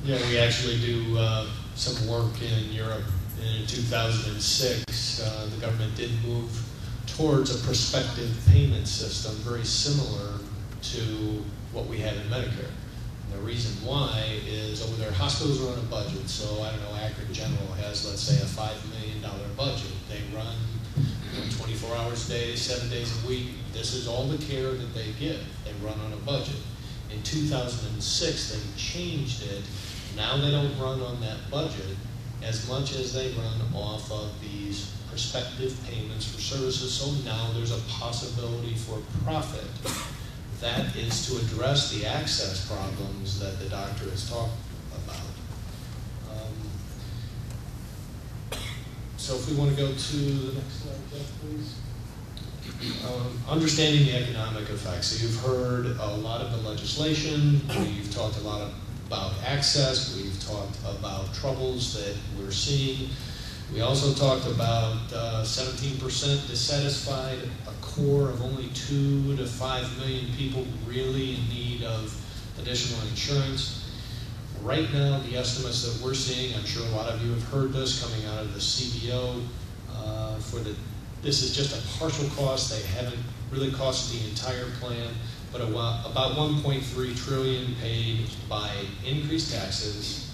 Yeah, we actually do some work in Europe. In 2006, the government did move towards a prospective payment system very similar to what we have in Medicare. And the reason why is over there, hospitals run a budget. So I don't know, Akron General has, let's say, a $5 million budget. They run 24 hours a day, 7 days a week. This is all the care that they give. They run on a budget. In 2006, they changed it. Now they don't run on that budget as much as they run off of these prospective payments for services. So now there's a possibility for profit. That is to address the access problems that the doctor has talked about. So if we want to go to the next slide, Jeff, please. Understanding the economic effects. So you've heard a lot of the legislation. We've talked a lot about access. We've talked about troubles that we're seeing. We also talked about 17% dissatisfied, a core of only 2 to 5 million people really in need of additional insurance. Right now, the estimates that we're seeing, I'm sure a lot of you have heard this coming out of the CBO, this is just a partial cost. They haven't really costed the entire plan, but about $1.3 trillion paid by increased taxes,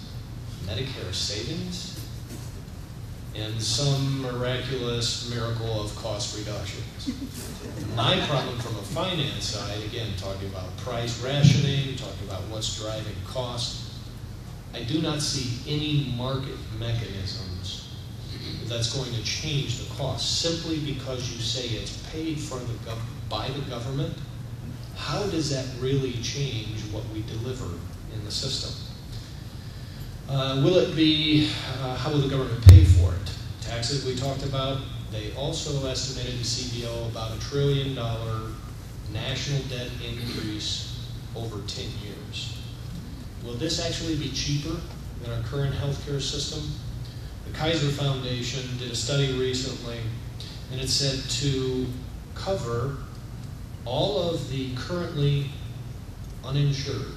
Medicare savings, and some miraculous miracle of cost reductions. My problem from a finance side, again, talking about price rationing, talking about what's driving cost, I do not see any market mechanisms that's going to change the cost simply because you say it's paid for by the government. How does that really change what we deliver in the system? Will it be, how will the government pay for it? Taxes we talked about. They also estimated the CBO about $1 trillion national debt increase over 10 years. Will this actually be cheaper than our current healthcare system? The Kaiser Foundation did a study recently, and it said to cover all of the currently uninsured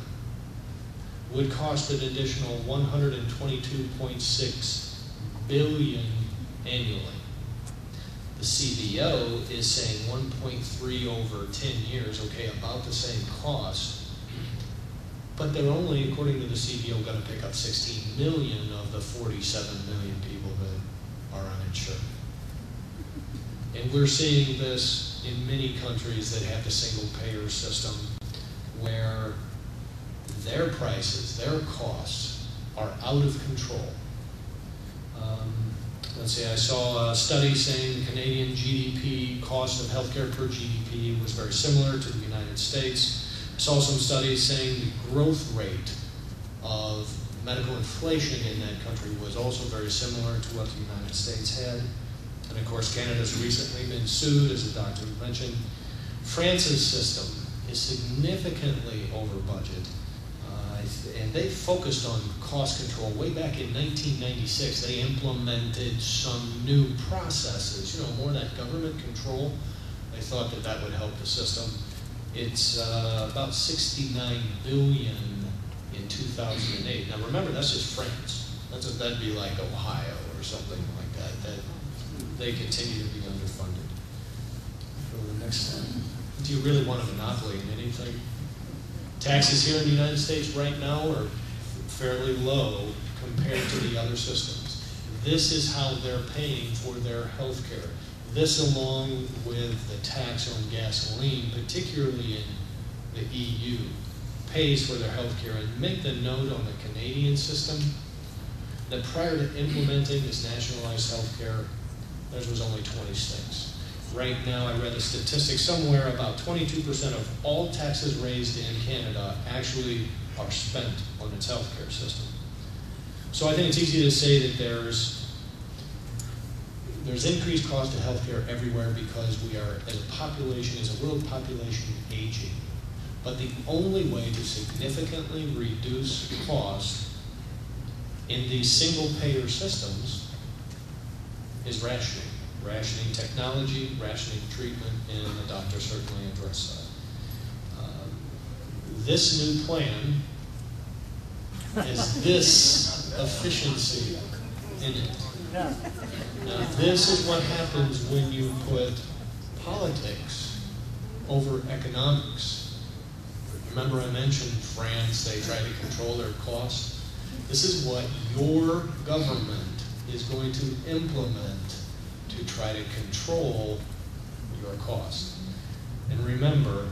would cost an additional $122.6 billion annually. The CBO is saying 1.3 over 10 years, okay, about the same cost, but they're only, according to the CBO, going to pick up 16 million of the 47 million people that are uninsured. And we're seeing this in many countries that have the single payer system where their prices, their costs are out of control. Let's see, I saw a study saying the Canadian GDP cost of healthcare per GDP was very similar to the United States. I saw some studies saying the growth rate of medical inflation in that country was also very similar to what the United States had. And of course, Canada's recently been sued, as the doctor mentioned. France's system is significantly over budget. And they focused on cost control way back in 1996. They implemented some new processes, more of that government control. They thought that that would help the system. It's about 69 billion in 2008. Now remember, that's just France. That'd be like Ohio or something like that. They continue to be underfunded. Go to the next slide. Do you really want a monopoly in anything? Taxes here in the United States right now are fairly low compared to the other systems. This is how they're paying for their health care. This, along with the tax on gasoline, particularly in the EU, pays for their health care. And make the note on the Canadian system that prior to implementing this nationalized health care, theirs was only 26. Right now, I read a statistic somewhere about 22% of all taxes raised in Canada actually are spent on its healthcare system. So I think it's easy to say that there's increased cost of healthcare everywhere because we are, as a population, as a world population, aging. But the only way to significantly reduce cost in these single-payer systems is rationing. Rationing technology, rationing treatment, and the doctor certainly addressed that. This new plan has this efficiency in it. Now, this is what happens when you put politics over economics. Remember I mentioned France, they try to control their costs. This is what your government is going to implement to try to control your cost. And remember,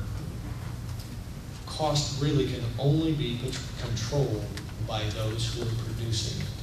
cost really can only be controlled by those who are producing it.